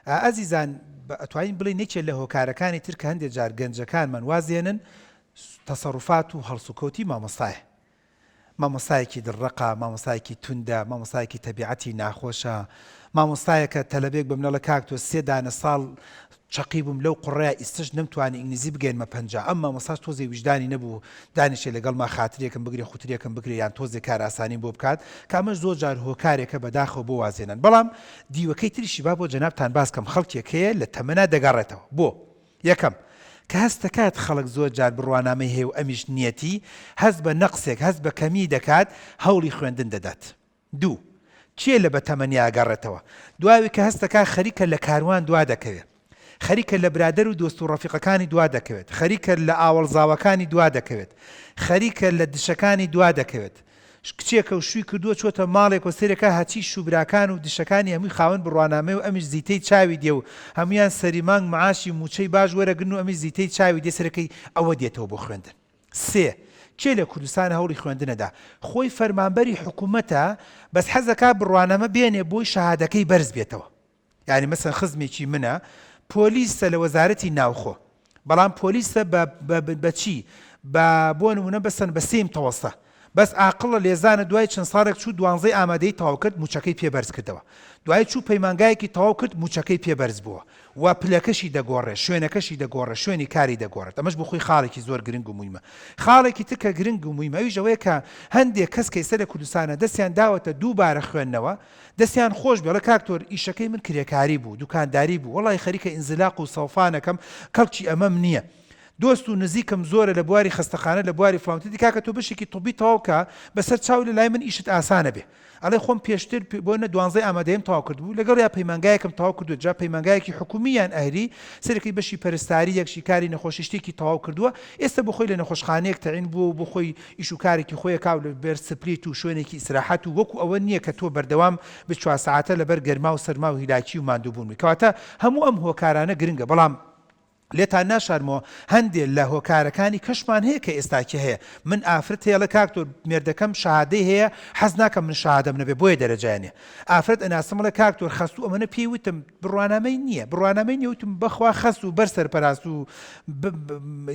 ئازیزان ئەتوانین بڵێ نەکێ لە هۆکارەکانی تر کە هەندێک جار گەنجەکانمان وازێنن تەسەڕوفات و هەڵسوکەوتی مامۆستایە. مامۆستایەکی دڕەقە، مامۆستایەکی توندە، مامۆستایەکی تەبیعەتی ناخۆشە، مامۆستایەکە تەلەبێک بە منەڵە کاکتۆ 3 دانە ساڵ چەقی بووم لەو قوڕەیە ئیستش نەمتوانی ئینگلیزی بگەینمە 50 ئەم مامۆستاش تۆزێ وجدانی نەبوو دانیشێ لەگەڵما خاترێکم بگرێ خوترێکم بگرێ یان تۆزێ کار ئاسانی بۆ بکات کە ئەمەش زۆر جار هۆکارێکە بەداخەوە بۆ وازێنن. بەڵام دیوەکەی تریشی با بۆ جەنابتان باسکەم خەڵکێک هەیە لە تەمەنا دەگەڕێتەوە. بۆ یەکەم کە هەست دەکات خەڵک زۆر جار بڕوانامەی هەیە و ئەمیش نیەتی هەست بە نەقسێک هەست بە کەمی دەکات هەوڵی خوێندن دەدات. دوو چیە لە بەتەمەنیا گەڕێتەوە؟ دواوی کە هەست دەکات خەریکە لە کاروان دوا دەکەوێت، خەریکە لە برادەر و دۆست و ڕەفیقەکانی دوا دەکەوێت، خەریکە لە ئاوەڵزاوەکانی دوا دەکەوێت، خەریکە لە دشەکانی دوا دەکەوێت. کچێکە و شووی کردووە چۆتە ماڵێک و سێرەکە هاچی شوبراکان و دشەکانی هەمووی خاوەن بڕوانامەی و ئەمیش زیتەی چاوی دێ و هەمویان سەری مانگ معاشی موچەی باش وەرەگرن و ئەمیش زیتەی چاوی دێ سەرەکەی ئەوە دێتەوە بۆ خوێندن. سێ چێ لە کوردستان هەوڵی خوێندنەدا خۆی فەرمانبەری حکوومەتە بەس حەزەکە بڕوانامە بێنێ بۆی شەهادەکەی بەرز بێتەوە. یعنی مەسەن خزمێکی منە پۆلیسە لە وەزارەتی ناوخۆ، بەڵام پۆلیسە بەچی بۆ نمونە بەسەن بە 3 متەوەسە بەس عاقڵە لێزانە دوای چەند ساڵێک چوو 12 ئامادەی تەواو کرد موچەکەی پێبەرز کردەوە، دوای چوو پەیمانگایەکی تەواو کرد موچەکەی پێبەرز بووە و پلەکەشی دەگۆڕێ شوێنەکەشی دەگۆڕێ شوێنی کاری دەگۆڕێت. ئەمەش بۆ خۆی خاڵێکی زۆر گرنگ و مویمە. خاڵێکی تکە گرنگ و مویمە ئەویش ئەوەیە کە هەندێک کەس کە ئێستا لە کوردستانە دەستیان داوەتە دووبارە خوێندنەوە دەستیان خۆش بێ. لە کاکتۆر ئیشەکەی من کرێکاری بوو دوکانداری بوو وەڵی خەریکە ئینزلاق و سەوفانەکەم کەڵکی ئەمەم نییە دۆست و نزیکم زۆرە لە بواری خستەخانە لە بواری فڵاوتی کاکە تۆ بشێکی توبی تەواوکە بەسەر چاوی لە لای من ئیشت ئاسانە بێ. ئەڵێ خۆم پێشتر بۆ نە 12 ئامادەیم تەواو کردبوو لەگەڵ یا پەیمانگایەکم تەواو کردووە جا پەیمانگایەکی حکومیان ئەهری سەرەکەی بەشی پەرستاری یەکشی کاری نەخۆشی شتێکی تەواو کردووە ئێستا بۆ خۆی لە نەخۆشخانەیەک تەعین بوو بۆ خۆی ئیش و کارێکی خۆی کاو لە بەر سپلیت و شوێنێکی ئیسراحەت و وەکو ئەوە نییە کە تۆ بەردەوام ب 4 ساعتە لەبەر گەرما و سەرما و هیلاکی و ماندووبوونی کەواتە هەموو ئەم هۆکارانە گرنگە. بەڵام لێتان ناشارمەوە هەندێک لە هۆکارەکانی کەشمان هەیە کە ئێستاکی هەیە. من ئافرەت هەیە لە کاکتۆر مێردەکەم شەهادەی هەیە حەز ناکەم من شەهادەم نەبێ بۆیە دەرەجایانێ ئافرەت ئەناسم لە کاکتۆر خەست و ئەمەنە پێی وتم بڕوانامەی نییە بڕوانامەی نیە وتم بەخوا خەست و بەر سەرپەراست و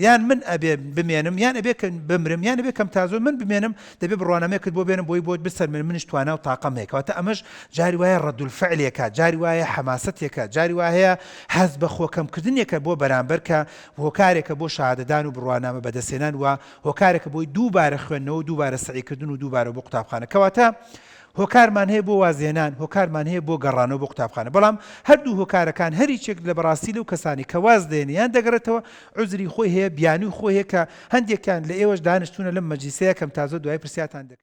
یان من ئەبێ بمێنم یان ئەبێ بمرم یان ئەبێ کەم تازۆ من بمێنم دەبێ بڕوانامەیەکت بۆ بێنم بۆی بۆت بسەر منش توانە و تاقەم هەیە کەواتە ئەمەش جاری وایە ڕەدولفعلێکە جاری وایە حەماسەتێکە جاری وایە هەست بە خۆکەمکردنێکە بۆ بەرامبەر کە هۆکارێکە بۆ شەهادەدان و بڕوانامە بەدەستێنان و هۆکارێکە بۆی دووبارە خوێندنەوە دووبارە سعیکردن و دووبارە بۆ قوتابخانە کەواتە هۆکارمان هەیە بۆ وازێنان هۆکارمان هەیە بۆ گەڕانەوە بۆ قوتابخانە. بەڵام هەردوو هۆکارەکان هەریچێک لە بەڕاستی لەو کەسانی کە واز دێنیان دەگەڕێتەوە عوزری خۆی هەیە بیانی خۆی هەیە کە هەندێکیان لە ئێوەش دانیشتوونە لەم مەجلیسەیە کەم تازە دوای پرسیاتان دەکەن.